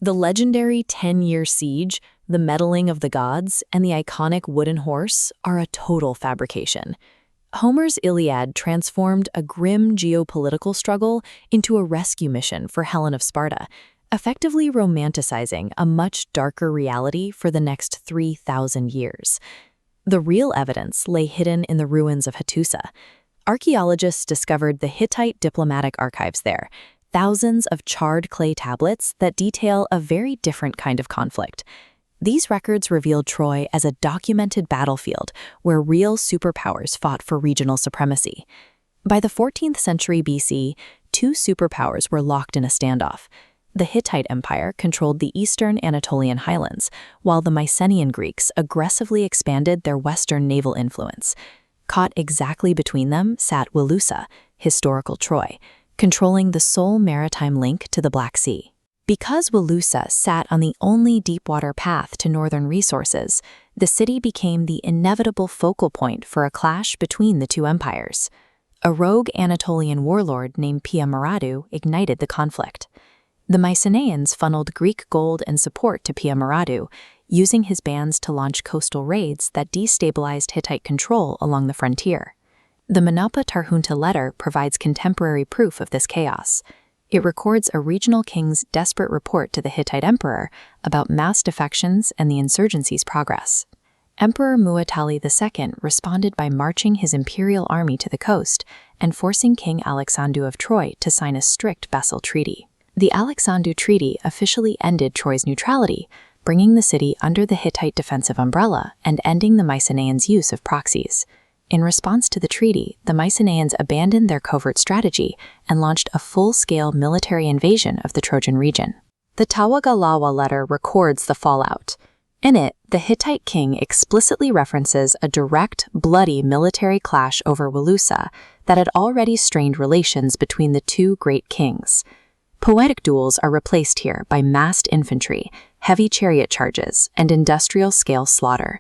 The legendary 10-year siege, the meddling of the gods, and the iconic wooden horse are a total fabrication. Homer's Iliad transformed a grim geopolitical struggle into a rescue mission for Helen of Sparta, effectively romanticizing a much darker reality for the next 3,000 years. The real evidence lay hidden in the ruins of Hattusa. Archaeologists discovered the Hittite diplomatic archives there, thousands of charred clay tablets that detail a very different kind of conflict. These records revealed Troy as a documented battlefield where real superpowers fought for regional supremacy. By the 14th century BC, two superpowers were locked in a standoff. The Hittite Empire controlled the eastern Anatolian highlands, while the Mycenaean Greeks aggressively expanded their western naval influence. Caught exactly between them sat Wilusa, historical Troy, controlling the sole maritime link to the Black Sea. Because Wilusa sat on the only deep-water path to northern resources, the city became the inevitable focal point for a clash between the two empires. A rogue Anatolian warlord named Piyamaradu ignited the conflict. The Mycenaeans funneled Greek gold and support to Piyamaradu, using his bands to launch coastal raids that destabilized Hittite control along the frontier. The Manapa Tarhunta letter provides contemporary proof of this chaos. It records a regional king's desperate report to the Hittite emperor about mass defections and the insurgency's progress. Emperor Muwatalli II responded by marching his imperial army to the coast and forcing King Alaksandu of Troy to sign a strict vassal treaty. The Alaksandu Treaty officially ended Troy's neutrality, bringing the city under the Hittite defensive umbrella and ending the Mycenaeans' use of proxies. In response to the treaty, the Mycenaeans abandoned their covert strategy and launched a full-scale military invasion of the Trojan region. The Tawagalawa letter records the fallout. In it, the Hittite king explicitly references a direct, bloody military clash over Wilusa that had already strained relations between the two great kings. Poetic duels are replaced here by massed infantry, heavy chariot charges, and industrial-scale slaughter.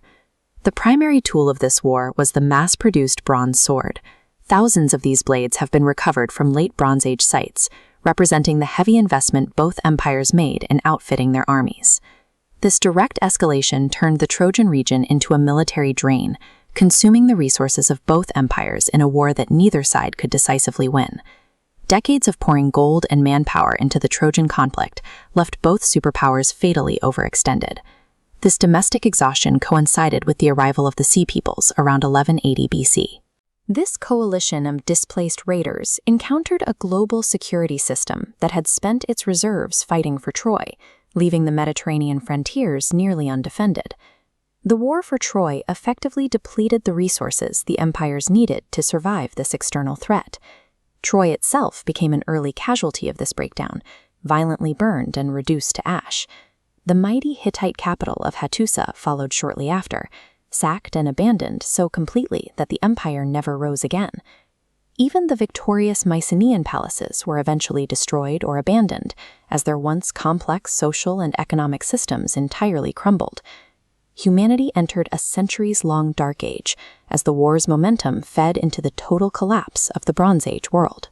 The primary tool of this war was the mass-produced bronze sword. Thousands of these blades have been recovered from late Bronze Age sites, representing the heavy investment both empires made in outfitting their armies. This direct escalation turned the Trojan region into a military drain, consuming the resources of both empires in a war that neither side could decisively win. Decades of pouring gold and manpower into the Trojan conflict left both superpowers fatally overextended. This domestic exhaustion coincided with the arrival of the Sea Peoples around 1180 BC. This coalition of displaced raiders encountered a global security system that had spent its reserves fighting for Troy, leaving the Mediterranean frontiers nearly undefended. The war for Troy effectively depleted the resources the empires needed to survive this external threat. Troy itself became an early casualty of this breakdown, violently burned and reduced to ash. The mighty Hittite capital of Hattusa followed shortly after, sacked and abandoned so completely that the empire never rose again. Even the victorious Mycenaean palaces were eventually destroyed or abandoned, as their once complex social and economic systems entirely crumbled. Humanity entered a centuries-long dark age as the war's momentum fed into the total collapse of the Bronze Age world.